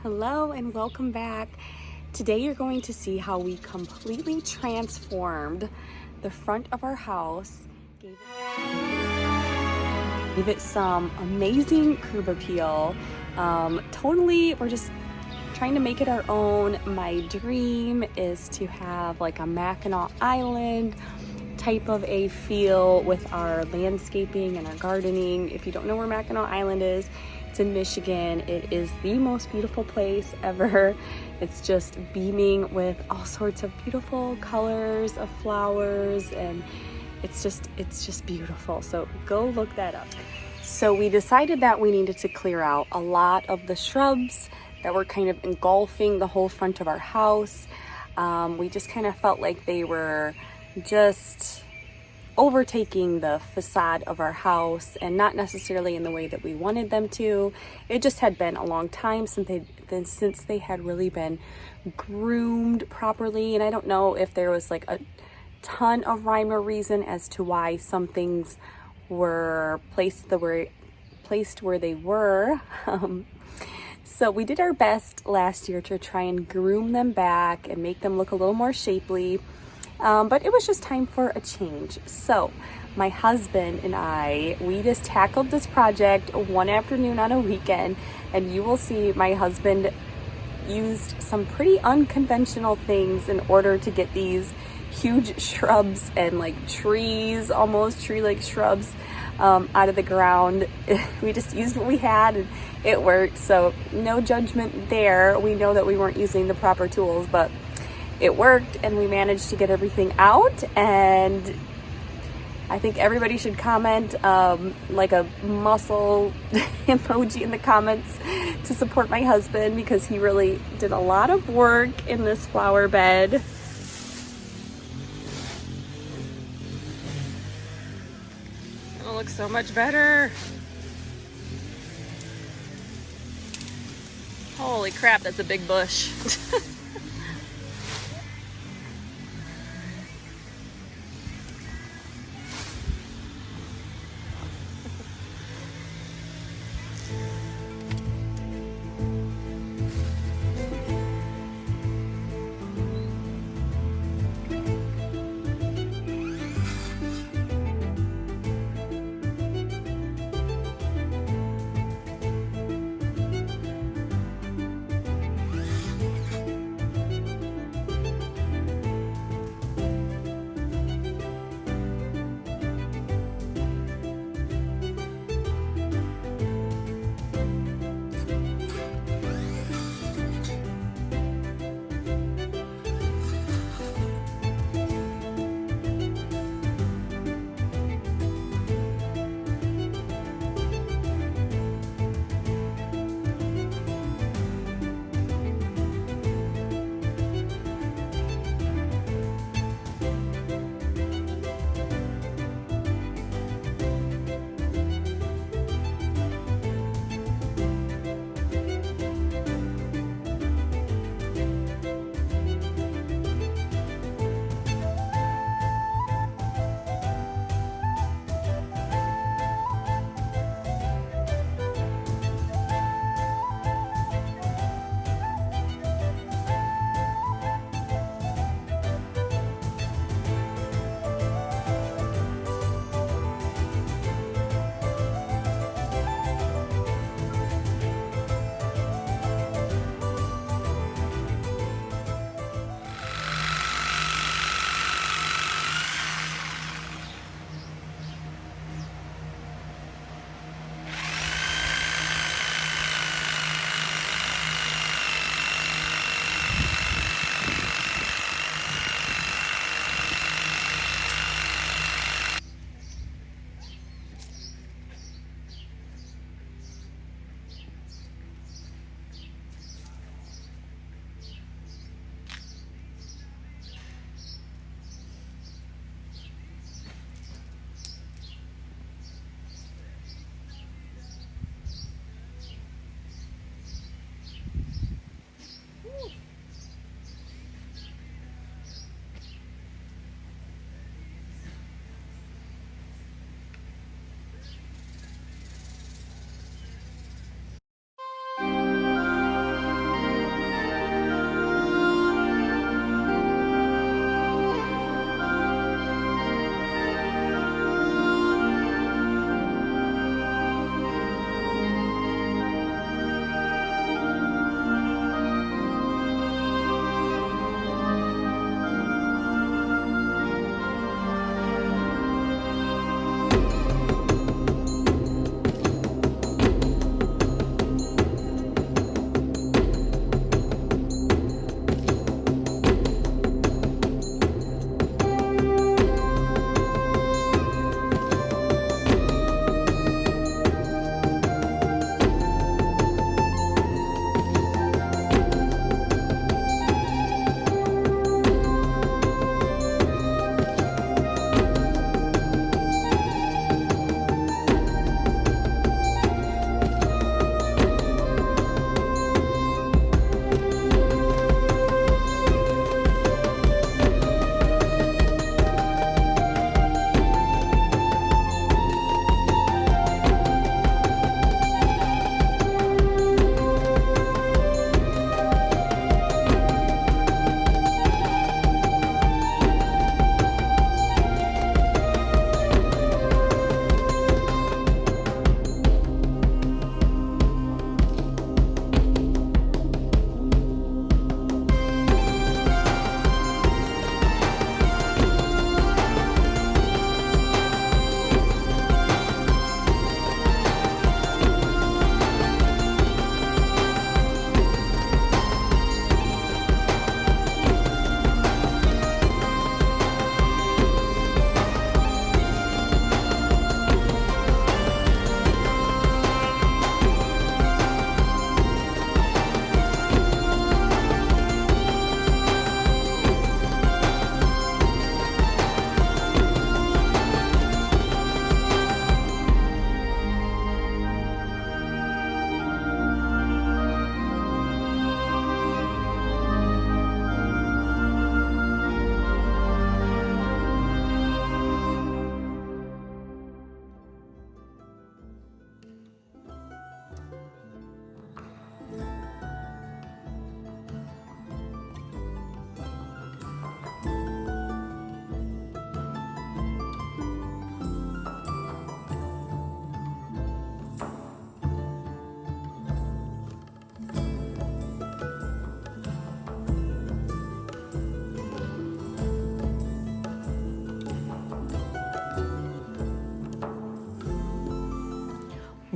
Hello and welcome back. Today you're going to see how we completely transformed the front of our house, gave it some amazing curb appeal. Totally, we're just trying to make it our own. My dream is to have like a Mackinac Island type of a feel with our landscaping and our gardening. If you don't know where Mackinac Island is, it's in Michigan. It is the most beautiful place ever. It's just beaming with all sorts of beautiful colors of flowers, and it's just beautiful. So go look that up. So we decided that we needed to clear out a lot of the shrubs that were kind of engulfing the whole front of our house. We just kind of felt like they were just overtaking the facade of our house, and not necessarily in the way that we wanted them to. It just had been a long time since they had really been groomed properly, and I don't know if there was like a ton of rhyme or reason as to why some things were placed where they were. So we did our best last year to try and groom them back and make them look a little more shapely. But it was just time for a change. So my husband and I, we just tackled this project one afternoon on a weekend, and you will see my husband used some pretty unconventional things in order to get these huge shrubs and like trees, almost tree-like shrubs, out of the ground. We just used what we had and it worked. So no judgment there. We know that we weren't using the proper tools, but it worked, and we managed to get everything out. And I think everybody should comment like a muscle emoji in the comments to support my husband, because he really did a lot of work in this flower bed. It'll look so much better. Holy crap, that's a big bush.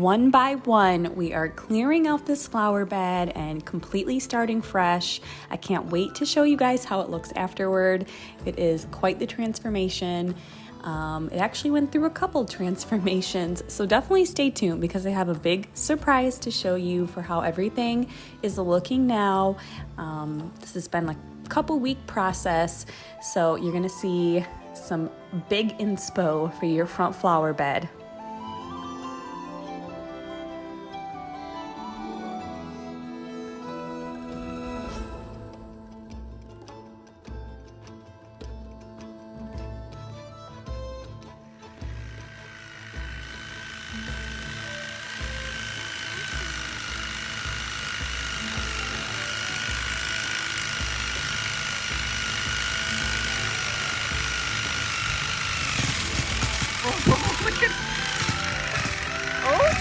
one by one, we are clearing out this flower bed and completely starting fresh. I can't wait to show you guys how it looks afterward. It is quite the transformation. It actually went through a couple transformations, so definitely stay tuned because I have a big surprise to show you for how everything is looking now. This has been like a couple week process, so you're gonna see some big inspo for your front flower bed. Look at, oh!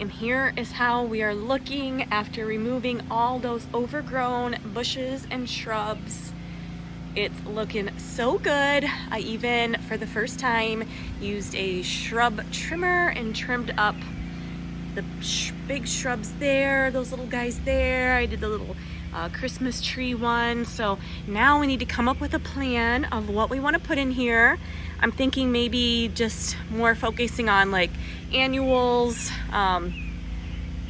And here is how we are looking after removing all those overgrown bushes and shrubs. It's looking so good. I even, for the first time, used a shrub trimmer and trimmed up the big shrubs there, those little guys there. I did the little Christmas tree one. So now we need to come up with a plan of what we want to put in here. I'm thinking maybe just more focusing on like annuals,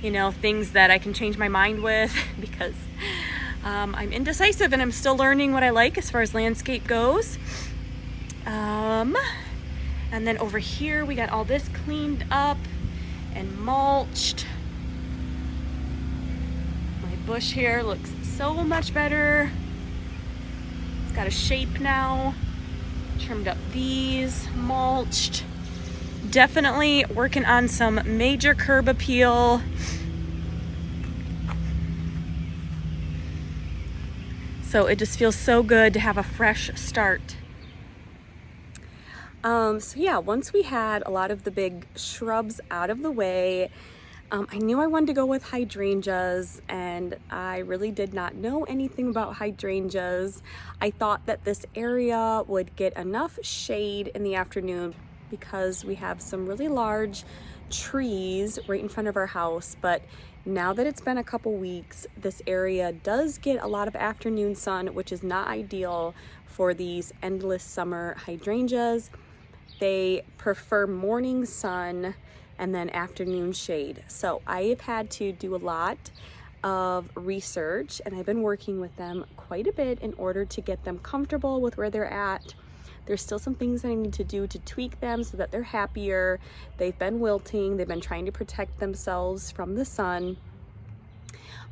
you know, things that I can change my mind with because I'm indecisive and I'm still learning what I like as far as landscape goes. And then over here we got all this cleaned up and mulched. My bush here looks so much better. It's got a shape now. Trimmed up these, mulched. Definitely working on some major curb appeal. So it just feels so good to have a fresh start. So yeah, once we had a lot of the big shrubs out of the way, I knew I wanted to go with hydrangeas, and I really did not know anything about hydrangeas. I thought that this area would get enough shade in the afternoon because we have some really large trees right in front of our house, but now that it's been a couple weeks, this area does get a lot of afternoon sun, which is not ideal for these endless summer hydrangeas. They prefer morning sun and then afternoon shade. So I have had to do a lot of research, and I've been working with them quite a bit in order to get them comfortable with where they're at. There's still some things that I need to do to tweak them so that they're happier. They've been wilting. They've been trying to protect themselves from the sun.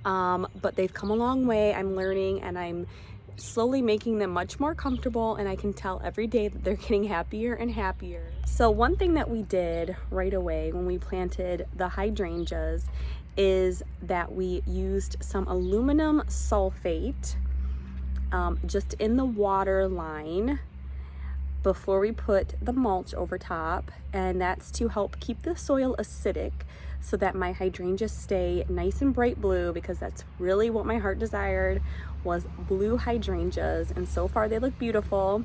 But they've come a long way. I'm learning, and I'm slowly making them much more comfortable, and I can tell every day that they're getting happier and happier. So one thing that we did right away when we planted the hydrangeas is that we used some aluminum sulfate just in the water line before we put the mulch over top, and that's to help keep the soil acidic so that my hydrangeas stay nice and bright blue, because that's really what my heart desired, was blue hydrangeas, and so far they look beautiful.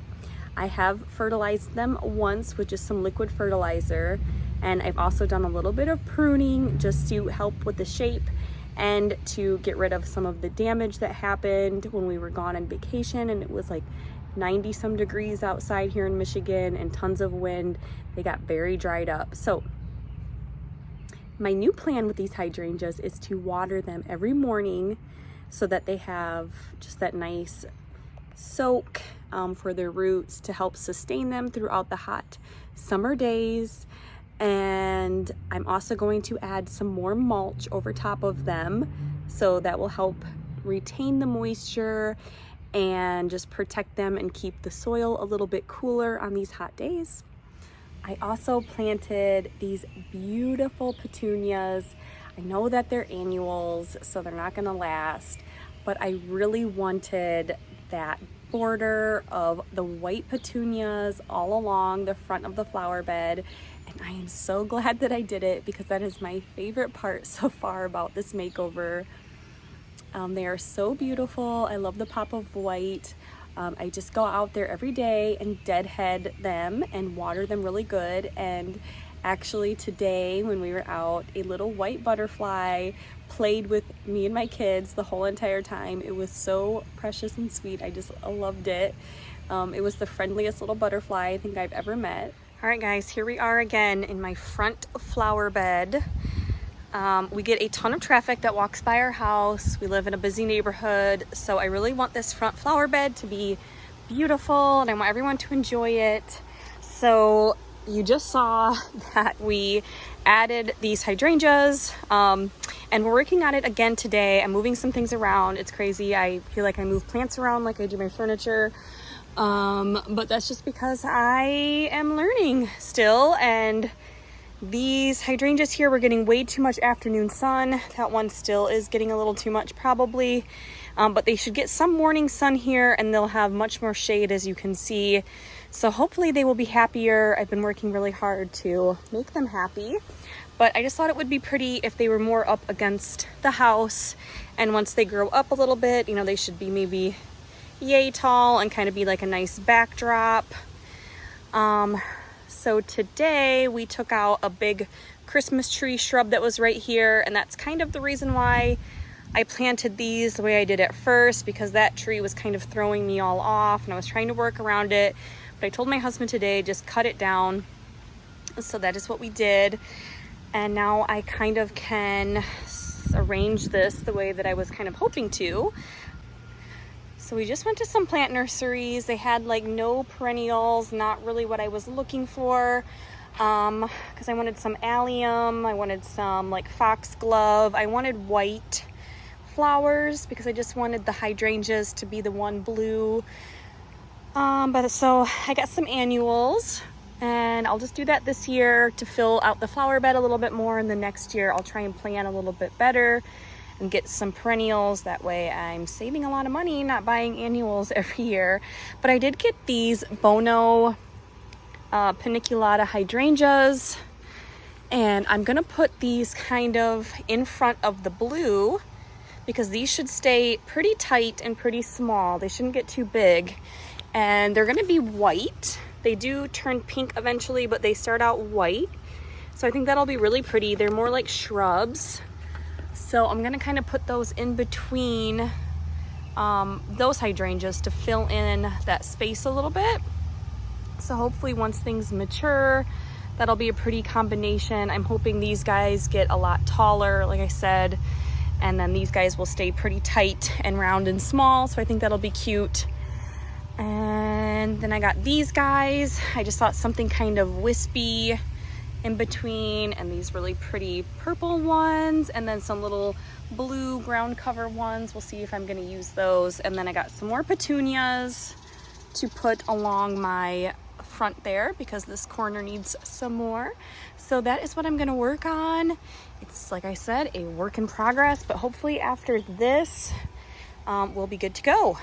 I have fertilized them once with just some liquid fertilizer, and I've also done a little bit of pruning just to help with the shape and to get rid of some of the damage that happened when we were gone on vacation, and it was like 90 some degrees outside here in Michigan and tons of wind. They got very dried up. So my new plan with these hydrangeas is to water them every morning so that they have just that nice soak for their roots to help sustain them throughout the hot summer days. And I'm also going to add some more mulch over top of them, so that will help retain the moisture and just protect them and keep the soil a little bit cooler on these hot days. I also planted these beautiful petunias. I know that they're annuals, so they're not gonna last, but I really wanted that border of the white petunias all along the front of the flower bed, and I am so glad that I did it, because that is my favorite part so far about this makeover. They are so beautiful. I love the pop of white. I just go out there every day and deadhead them and water them really good. And actually today when we were out, a little white butterfly played with me and my kids the whole entire time. It was so precious and sweet. I just loved it. It was the friendliest little butterfly I think I've ever met. All right guys, here we are again in my front flower bed. We get a ton of traffic that walks by our house. We live in a busy neighborhood, so I really want this front flower bed to be beautiful, and I want everyone to enjoy it. So you just saw that we added these hydrangeas, and we're working on it again today. I'm moving some things around. It's crazy. I feel like I move plants around like I do my furniture, but that's just because I am learning still. And these hydrangeas here, we're getting way too much afternoon sun. That one still is getting a little too much probably, but they should get some morning sun here, and they'll have much more shade, as you can see. So hopefully they will be happier. I've been working really hard to make them happy, but I just thought it would be pretty if they were more up against the house. And once they grow up a little bit, you know, they should be maybe yay tall and kind of be like a nice backdrop. So today we took out a big Christmas tree shrub that was right here, and that's kind of the reason why I planted these the way I did at first, because that tree was kind of throwing me all off and I was trying to work around it. But I told my husband today, just cut it down. So that is what we did. And now I kind of can arrange this the way that I was kind of hoping to. So we just went to some plant nurseries. They had like no perennials, not really what I was looking for, because I wanted some allium, I wanted some like foxglove, I wanted white flowers because I just wanted the hydrangeas to be the one blue. But so I got some annuals, and I'll just do that this year to fill out the flower bed a little bit more, and the next year I'll try and plan a little bit better and get some perennials. That way I'm saving a lot of money not buying annuals every year. But I did get these Bono paniculata hydrangeas, and I'm gonna put these kind of in front of the blue because these should stay pretty tight and pretty small. They shouldn't get too big, and they're gonna be white. They do turn pink eventually, but they start out white, so I think that'll be really pretty. They're more like shrubs. So I'm gonna kind of put those in between those hydrangeas to fill in that space a little bit. So hopefully once things mature, that'll be a pretty combination. I'm hoping these guys get a lot taller, like I said, And then these guys will stay pretty tight and round and small, so I think that'll be cute. And then I got these guys. I just thought something kind of wispy in between, and these really pretty purple ones, and then some little blue ground cover ones. We'll see if I'm gonna use those. And then I got some more petunias to put along my front there because this corner needs some more. So that is what I'm gonna work on. It's, like I said, a work in progress, but hopefully after this, we'll be good to go.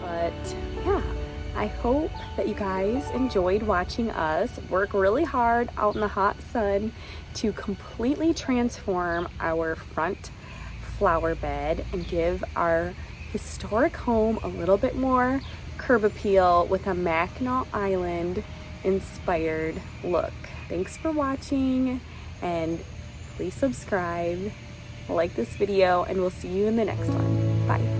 But yeah, I hope that you guys enjoyed watching us work really hard out in the hot sun to completely transform our front flower bed and give our historic home a little bit more curb appeal with a Mackinac Island inspired look. Thanks for watching, and please subscribe, like this video, and we'll see you in the next one. Bye.